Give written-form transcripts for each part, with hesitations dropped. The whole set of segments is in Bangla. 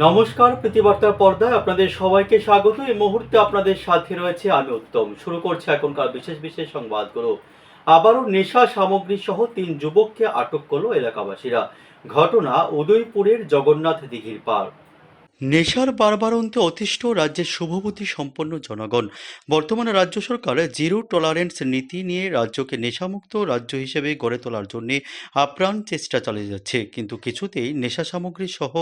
নমস্কার, প্রীতিবার্তার পর্দায় আপনাদের সবাইকে স্বাগত। এই মুহূর্তে আপনাদের সাথে রয়েছে আমি উত্তম। শুরু করছি এখনকার বিশেষ বিশেষ সংবাদগুলো। আবারও নেশা সামগ্রী সহ 3 যুবককে আটক করলো এলাকাবাসীরা। ঘটনা উদয়পুরের জগন্নাথ দিঘির পাড়। নেশার বারবারন্তে অতিষ্ঠ রাজ্যের শুভবুদ্ধি সম্পন্ন জনগণ। বর্তমানে রাজ্য সরকার জিরো টলারেন্স নীতি নিয়ে রাজ্যকে নেশামুক্ত রাজ্য হিসেবে গড়ে তোলার জন্য আপ্রাণ চেষ্টা চালিয়ে যাচ্ছে, কিন্তু কিছুতেই নেশা সামগ্রী সহ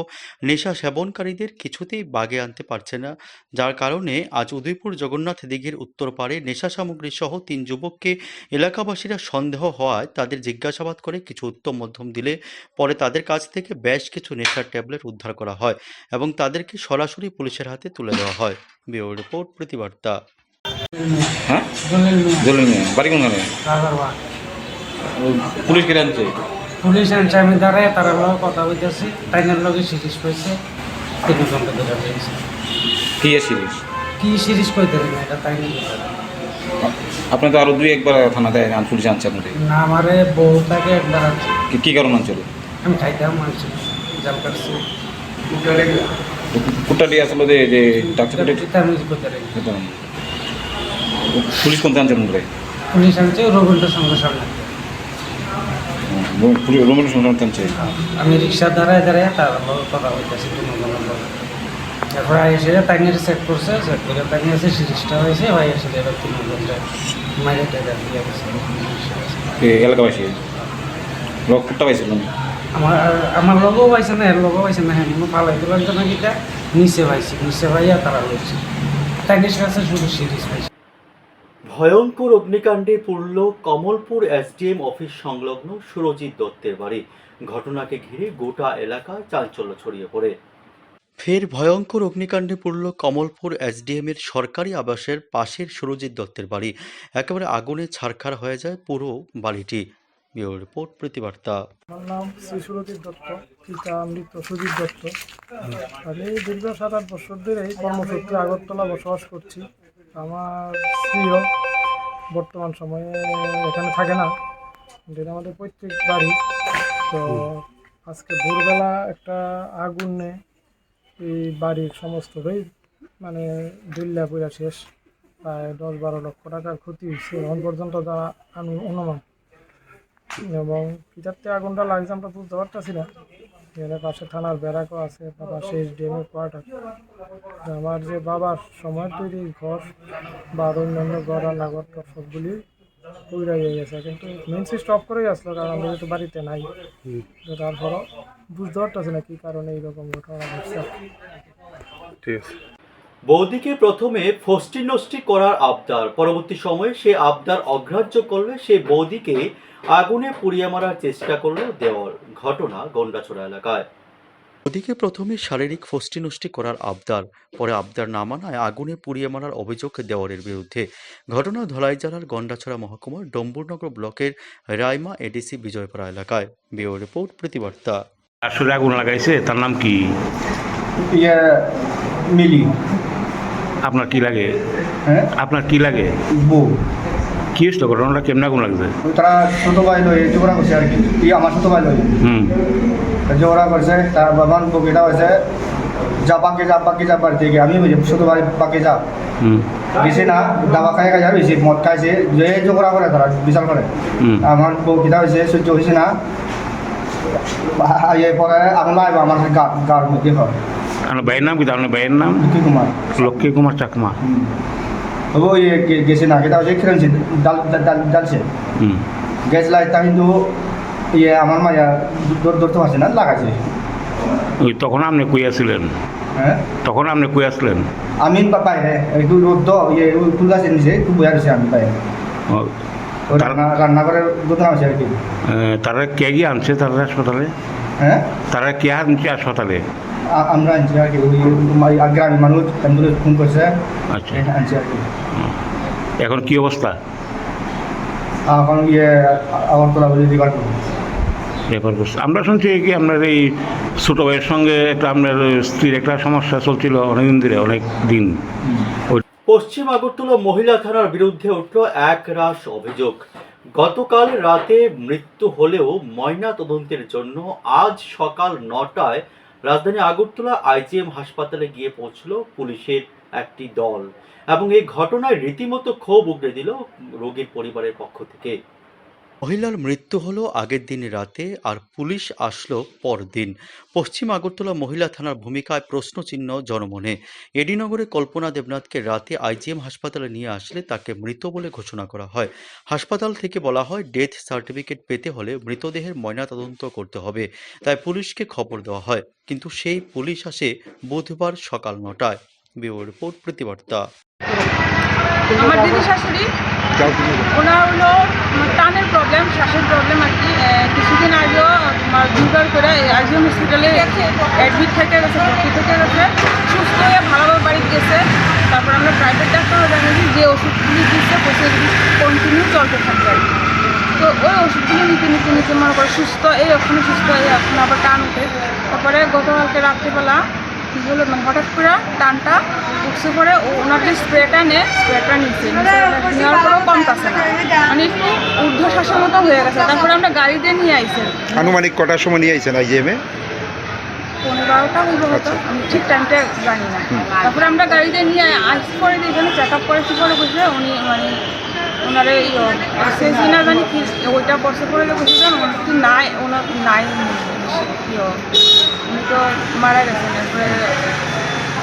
নেশা সেবনকারীদের কিছুতেই বাগে আনতে পারছে না, যার কারণে আজ উদয়পুর জগন্নাথ দিঘির উত্তর পাড়ে নেশা সামগ্রী সহ 3 যুবককে এলাকাবাসীরা সন্দেহ হওয়ায় তাদের জিজ্ঞাসাবাদ করে কিছু উত্তম মধ্যম দিলে পরে তাদের কাছ থেকে বেশ কিছু নেশার ট্যাবলেট উদ্ধার করা হয় এবং তাদেরকে সরাসরি পুলিশের হাতে তুলে দেওয়া হয়। ব্যুরো রিপোর্ট, প্রতিবার্তা। হ্যাঁ, জলিল মিয়া জলিল মিয়া বাড়ি কোনখানে? রাজারবাগ। পুলিশ কেটে আনছে? পুলিশ আনছে, আমি দাঁড়ায় তার লগে কথা বলতেছি, টাইনের লগে সিরিজ পাইছে 3 ঘন্টা ধরে পেয়েছে। কি আসিলিস? কি সিরিজ কইতে না এটা তাই না? আপনি তো আরো দুই একবার থানাতে পুলিশ আনছে আপনাদের। না, আমারে বউটাকে একবার আছে, কি কারণ আনছিল? আমি খাইতাম মানছি জাল কাটছি কুট্টাটি আসলে যে ডাক্তার তার মিউজ কইতে রে। পুলিশ কোনটা আনছে মনে হয়? পুলিশ আনছে রবীন্দ্র সঙ্গে সামনে। রোমের সঙ্গে আনছে। আমি রিক্সা দাঁড়ায় দাঁড়ায় তার লগে কথা বলতেছি 3 ঘন্টা। তারপরে এসে টাইনের চেক করছে, চেক করে টাইনে এসে সিরিজটা হয়েছে, ভাই এসে এবার 3 ঘন্টা মাইরে টাইটা দিয়ে গেছে। এলাকাবাসী কুট্টা পাইছিল আমার লগও পাইছে না, এর লগও পাইছে না, হ্যাঁ মনে পালাই দিলাম তো নাকি এটা নিচে পাইছি, নিচে পাইয়া তারা লইছে টাইনের কাছে শুধু সিরিজ পাইছে। ভয়ঙ্কর অগ্নিকাণ্ডে পুড়ল কমলপুর এসডিএম অফিস সংলগ্ন সুরজিৎ দত্তের বাড়ি। ঘটনাকে ঘিরে গোটা এলাকায় চাঞ্চল্য ছড়িয়ে পড়ে। ফের ভয়ঙ্কর অগ্নিকাণ্ডে পুড়ল কমলপুর এসডিএম এর সরকারি আবাসের পাশের সুরজিৎ দত্তের বাড়ি। একেবারে আগুনে ছারখার হয়ে যায় পুরো বাড়িটি। ব্যুরো রিপোর্ট, প্রতিবার্তা। আমার নাম শ্রী সুরজিৎ দত্ত, পিতা মৃত সুজিত দত্ত। আমি দীর্ঘ 7-8 বছর ধরে এই কর্মসূত্রে আগরতলা বসবাস করছি। আমার স্ত্রীও বর্তমান সময়ে এখানে থাকে না, এটা আমাদের পৈতৃক বাড়ি। তো আজকে ভোরবেলা একটা আগুনে এই বাড়ির সমস্তটাই মানে দিল্লা পুরা শেষ। প্রায় 10-12 লক্ষ টাকার ক্ষতি হয়েছে এখন পর্যন্ত, যা আমি অনুমান। এবং কিটাতে আগুনটা লাগছে আমরা বুঝতে পারতেছি না। এখানে পাশে থানার ব্যারাকও আছে, পাশে এসডিএমের কোয়ার্টার। আমার যে বাবার সময় তৈরি ঘর বা অন্যান্য ঘর রান্নাঘর সবগুলি পুরা হয়ে গেছে, কিন্তু মেন সুইচ অফ করেই আসলো, কারণ আমরা যেহেতু বাড়িতে নাই। তারপরও বুঝতে পারতেছি না কী কারণে এইরকম ঘটনা ঘটছে। ঠিক আছে। বৌদিকে প্রথমে ফষ্টি নষ্টি করার আবদার, পরবর্তী সময়ে সে আবদার অগ্রাহ্য করলে সে বৌদিকে আগুনে পুড়িয়ে মারার চেষ্টা করল দেওর। ঘটনা গন্ডাছড়া এলাকায়। বৌদিকে প্রথমে শারীরিক ফষ্টি নষ্টি করার আবদার, পরে আবদার না মানায় আগুনে পুড়িয়ে মারার অভিযোগ দেওয়ারের বিরুদ্ধে। ঘটনা ধলাই জেলার গন্ডাছড়া মহকুমার ডম্বুরনগর ব্লকের রাইমা এডিসি বিজয়পাড়া এলাকায়। ব্যুরো রিপোর্ট, প্রতিবার্তা। আসলে আগুন লাগাইছে, তার নাম কি? মিলি। আপনার কি লাগে? হ্যাঁ, আপনার কি লাগে? বউ। কি হয়েছিল? ঘটনাটা কেমন আগুন লাগছে? তারা ছোটো ভাই লই ঝগড়া করছে আর কি, আমার ছোটো ভাই লই ঝগড়া করছে। তার বাবার বকিটা হয়েছে, যা বাকি যা বাড়ি থেকে। আমি বলছি ছোটো ভাই বাকি যা, বেশি না দাবা খাই খাই বেশি মদ খাইছে, যে ঝগড়া করে তারা বিশাল করে। আমার বকিটা হয়েছে, সহ্য হয়েছে না, পরে আগুন লাগবে আমার গার মধ্যে হয়। আপনার ভাইয়ের নাম কি? আপনার ভাইয়ের নাম লক্ষ্মী কুমার। লক্ষ্মী কুমার চাকমা। ও গেছে না, এটা হচ্ছে খেলছে ডালছে গ্যাস লাইটটা, কিন্তু আমার মায়া ধরতে পারছে না, লাগাইছে। ওই তখন আপনি কই আসছিলেন? হ্যাঁ, তখন আপনি কই আসলেন? আমি বাইরে একটু রোদ ফুল গাছের নিচে একটু বয়ে আছে, আমি বাইরে রান্নাঘরের দোকান আছে আর কি। তারা কে গিয়ে আনছে তারা হাসপাতালে? হ্যাঁ, তারা কে আনছে হাসপাতালে? আমরা আনছি আর কি, ওই গ্রামীণ মানুষ অ্যাম্বুলেন্স ফোন করছে, আচ্ছা, আনছি আর কি। এখন কি অবস্থা? এখন আগরতলা বলে রিভার করবো। রেফার করছে। আমরা শুনছি কি আপনার এই ছোটো ভাইয়ের সঙ্গে একটা আপনার স্ত্রীর একটা সমস্যা চলছিল অনেকদিন ধরে, অনেক দিন। পশ্চিম আগরতলা মহিলা থানার বিরুদ্ধে উঠল এক রাশ অভিযোগ। গতকাল রাতে মৃত্যু হলেও ময়না তদন্তের জন্য আজ সকাল 9টায় রাজধানী আগরতলা আইজিএম হাসপাতালে গিয়ে পৌঁছল পুলিশের একটি দল এবং এই ঘটনায় রীতিমতো ক্ষোভ উগড়ে দিল রোগীর পরিবারের পক্ষ থেকে। মহিলার মৃত্যু হলো আগের দিন রাতে আর পুলিশ আসলো পরদিন। পশ্চিম আগরতলা মহিলা থানার ভূমিকায় প্রশ্নচিহ্ন জনমনে। এডিনগরে কল্পনা দেবনাথকে রাতে আইজিএম হাসপাতালে নিয়ে আসলে তাকে মৃত বলে ঘোষণা করা হয়। হাসপাতাল থেকে বলা হয় ডেথ সার্টিফিকেট পেতে হলে মৃতদেহের ময়নাতদন্ত করতে হবে, তাই পুলিশকে খবর দেওয়া হয়, কিন্তু সেই পুলিশ আসে বুধবার সকাল 9টায়। ব্যুরো রিপোর্ট, প্রতিবার্তা। আমার দিদি শাশুড়ি ওনার হলো টানের প্রবলেম, শ্বাসের প্রবলেম আর কি। কিছুদিন আগেও তোমার দুবার করে আইজিএম হসপিটালে অ্যাডমিট থেকে গেছে, ভর্তি থেকে গেছে, সুস্থ হয়ে ভালোভাবে বাড়িতে গেছে। তারপর আমরা প্রাইভেট ডাক্তারও জানিয়েছি যে ওষুধগুলি দিচ্ছে প্রসেসগুলি কন্টিনিউ চলতে থাকবে আর কি। তো ওই ওষুধগুলো নিতে নিতে নিতে মনে করে সুস্থ, এই ওখানে সুস্থ হয়ে এখন আবার টান উঠে। তারপরে গতকালকে রাত্রিবেলা কী হলো, মানে হঠাৎ করে টানটা উঠছে, পরে ওনার যে স্প্রেটা স্প্রেটা নিচ্ছে, নেওয়ার পরেও কমতেছে না, মানে একটু ঊর্ধ্বশ্বাসের মতো হয়ে গেছে। তারপরে আমরা গাড়িতে নিয়ে আইছি। আনুমানিক কটার সময় নিয়ে আইছেন আইজিএমে? 15-12টা হইব হতো, আমি ঠিক টাইমটা জানি না। তারপরে আমরা গাড়িতে নিয়ে আসি, পরে এখানে চেক আপ করেছি, পরে বসে উনি মানে ওনার এই এক্সারসাইজ না জানি কি ওইটা বসে পড়ে বসেছেন, কি নাই ওনার নাই উনি তো মারা গেছেন। এরপরে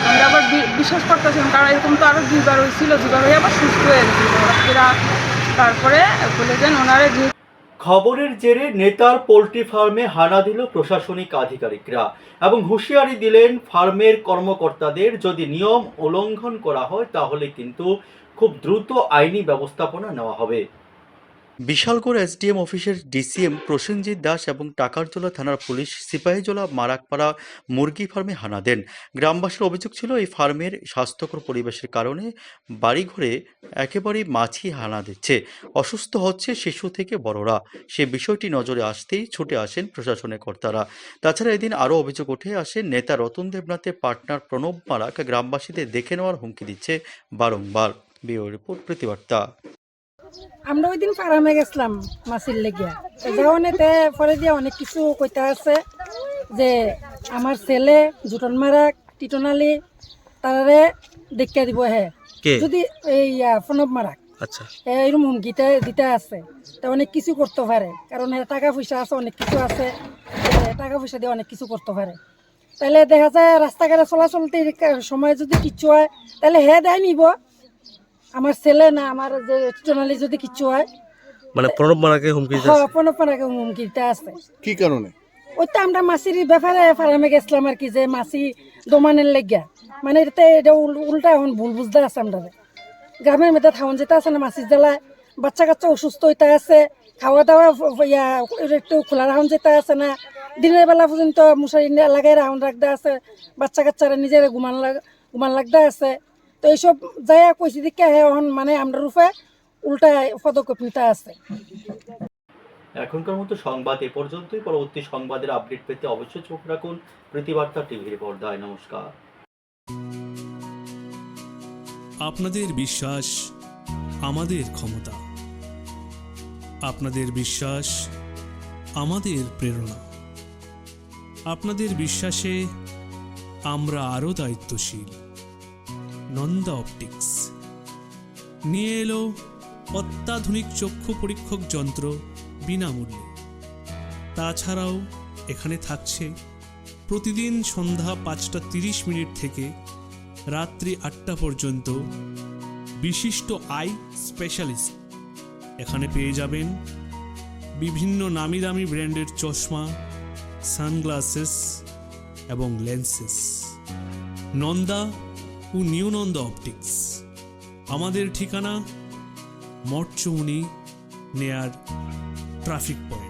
আমরা আবার বিশ্বাস করতেছিলাম, কারণ এরকম তো আরও 2বার হয়েছিল, 2বার হয়ে আবার সুস্থ হয়ে গেছিল। তারপরে বলেছেন ওনারা যে খবরের জেরে নেতার পোল্ট্রি ফার্মে হানা দিল প্রশাসনিক আধিকারিকরা এবং হুঁশিয়ারি দিলেন ফার্মের কর্মকর্তাদের, যদি নিয়ম উল্লঙ্ঘন করা হয় তাহলে কিন্তু খুব দ্রুত আইনি ব্যবস্থাপনা নেওয়া হবে। বিশালগড় এসডিএম অফিসের ডিসিএম প্রসেনজিৎ দাস এবং টাকারজোলা থানার পুলিশ সিপাহীজলা মারাকপাড়া মুরগি ফার্মে হানা দেন। গ্রামবাসীর অভিযোগ ছিল এই ফার্মের স্বাস্থ্যকর পরিবেশের কারণে বাড়িঘরে একেবারেই মাছি হানা দিচ্ছে, অসুস্থ হচ্ছে শিশু থেকে বড়রা। সে বিষয়টি নজরে আসতেই ছুটে আসেন প্রশাসনের কর্তারা। তাছাড়া এদিন আরও অভিযোগ উঠে আসে নেতা রতন দেবনাথের পার্টনার প্রণব মারাক গ্রামবাসীদের দেখে নেওয়ার হুমকি দিচ্ছে বারংবার। ব্যুরো রিপোর্ট, প্রতিবার্তা। আমরা ওই দিন ফার্মে গেছিলাম মাছির লেগিয়া, যাওয়ানেতে পরে দিয়ে অনেক কিছু কইতে আছে যে আমার ছেলে জুটন মারাক টিটনালি তারারে দেখিয়া দিব, হ্যাঁ যদি এই প্রণব মারাক আচ্ছা এইরকম হুমকিটা দিতে আছে, তা অনেক কিছু করতে পারে, কারণ টাকা পয়সা আছে, অনেক কিছু আছে, টাকা পয়সা দিয়ে অনেক কিছু করতে পারে। তাহলে দেখা যায় রাস্তাঘাটে চলাচলতে সময় যদি কিচ্ছু হয় তাহলে হে দেয় নিব আমার ছেলে না আমার যে টিটনালি যদি কিচ্ছু হয়, মানে প্রণব মারাকে হুমকি প্রণব মারাকে হুমকিটা আছে। কি কারণে? ওই তো আমরা মাছির ব্যাপারে ফার্মে গেছিলাম আর কি, যে মাছি দমানের লেগিয়া, মানে এটা উল্টা এখন ভুল বুঝতে আছে। আমরা গ্রামের মধ্যে থাউন যেতে আছে না মাছির জ্বালায়, বাচ্চা কাচ্চা অসুস্থ হইতে আছে, খাওয়া দাওয়া একটু খোলা রাখুন যেতে আছে না, দিনের বেলা পর্যন্ত মশারি লাগাই রাখুন রাখতে আছে, বাচ্চা কাচ্চারা নিজের ঘুমান লাগতে আছে। তো এইসব যাই কইছি দিকে এখন মানে আমরা রূপে উল্টা পদক্ষেপ নিতে আছে। এখনকার মতো সংবাদ এ পর্যন্তই। পরবর্তী সংবাদের আপডেট পেতে অবশ্যই চোখ রাখুন প্রতিবার্তা টিভির পর্দায়। নমস্কার। আপনাদের বিশ্বাস আমাদের ক্ষমতা, আপনাদের বিশ্বাস আমাদের প্রেরণা, আপনাদের বিশ্বাসে আমরা আরও দায়িত্বশীল। নন্দা অপটিক্স নিয়ে এলো অত্যাধুনিক চক্ষু পরীক্ষক যন্ত্র বিনামূল্যে। তাছাড়াও এখানে থাকছে প্রতিদিন সন্ধ্যা 5:30 থেকে রাত্রি 8টা পর্যন্ত বিশিষ্ট আই স্পেশালিস্ট। এখানে পেয়ে যাবেন বিভিন্ন নামি দামি ব্র্যান্ডের চশমা, সানগ্লাসেস এবং লেন্সেস। নন্দা ও নিউ নন্দা অপটিক্স। আমাদের ঠিকানা মঠচৌনি নেয়ার ট্রাফিক পয়েন্ট।